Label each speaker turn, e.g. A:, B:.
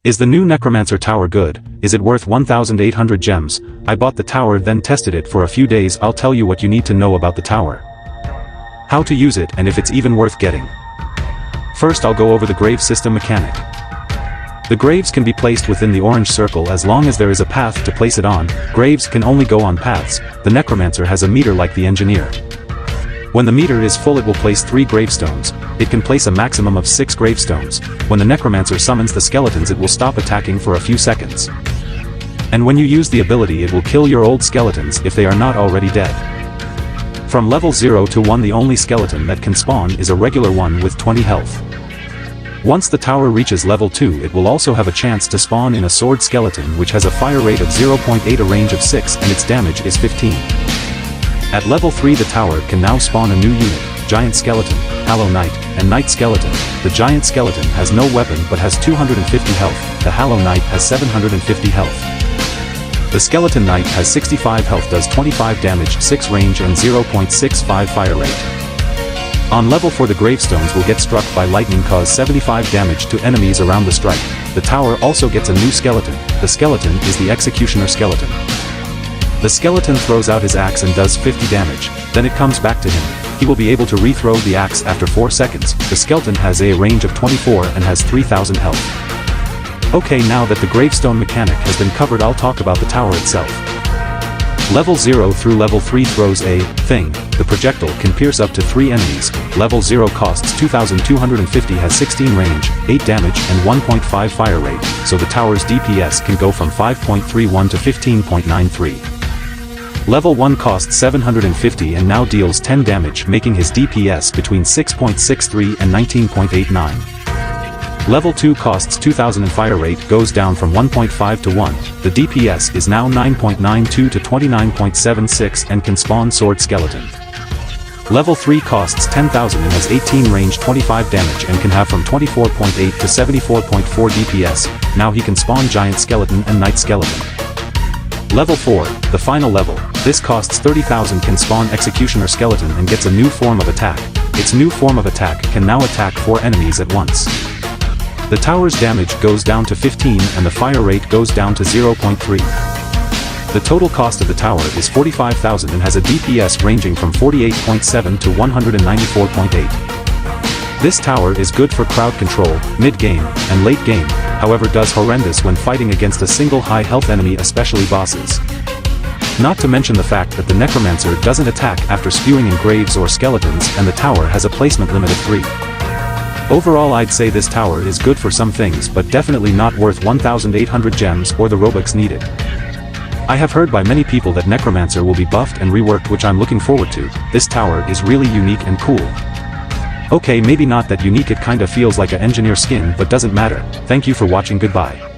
A: Is the new Necromancer tower good? Is it worth 1,800 gems? I bought the tower then tested it for a few days. I'll tell you what you need to know about the tower, how to use it, and if it's even worth getting. First I'll go over the grave system mechanic. The graves can be placed within the orange circle as long as there is a path to place it on. Graves can only go on paths. The Necromancer has a meter like the engineer. When the meter is full it will place 3 gravestones. It can place a maximum of 6 gravestones. When the Necromancer summons the skeletons it will stop attacking for a few seconds. And when you use the ability it will kill your old skeletons if they are not already dead. From level 0 to 1 the only skeleton that can spawn is a regular one with 20 health. Once the tower reaches level 2 it will also have a chance to spawn in a sword skeleton which has a fire rate of 0.8, a range of 6, and its damage is 15. At level 3 the tower can now spawn a new unit, Giant Skeleton, Hollow Knight, and Knight Skeleton. The Giant Skeleton has no weapon but has 250 health, the Hollow Knight has 750 health. The Skeleton Knight has 65 health, does 25 damage, 6 range and 0.65 fire rate. On level 4 the gravestones will get struck by lightning, cause 75 damage to enemies around the strike. The tower also gets a new skeleton. The skeleton is the Executioner Skeleton. The skeleton throws out his axe and does 50 damage, then it comes back to him. He will be able to rethrow the axe after 4 seconds. The skeleton has a range of 24 and has 3000 health. Okay, now that the gravestone mechanic has been covered I'll talk about the tower itself. Level 0 through level 3 throws a thing. The projectile can pierce up to 3 enemies. Level 0 costs 2250, has 16 range, 8 damage and 1.5 fire rate, so the tower's DPS can go from 5.31 to 15.93. Level 1 costs 750 and now deals 10 damage, making his DPS between 6.63 and 19.89. Level 2 costs 2000 and fire rate goes down from 1.5 to 1. The DPS is now 9.92 to 29.76 and can spawn sword skeleton. Level 3 costs 10,000 and has 18 range, 25 damage and can have from 24.8 to 74.4 DPS. Now he can spawn giant skeleton and knight skeleton. Level 4, the final level, this costs 30,000, can spawn executioner skeleton and gets a new form of attack. Its new form of attack can now attack 4 enemies at once. The tower's damage goes down to 15 and the fire rate goes down to 0.3. The total cost of the tower is 45,000 and has a DPS ranging from 48.7 to 194.8. This tower is good for crowd control, mid-game, and late-game, however does horrendous when fighting against a single high-health enemy, especially bosses. Not to mention the fact that the Necromancer doesn't attack after spewing in graves or skeletons, and the tower has a placement limit of 3. Overall I'd say this tower is good for some things but definitely not worth 1,800 gems or the Robux needed. I have heard by many people that Necromancer will be buffed and reworked, which I'm looking forward to. This tower is really unique and cool. Okay, maybe not that unique, it kinda feels like a engineer skin, but doesn't matter. Thank you for watching, goodbye.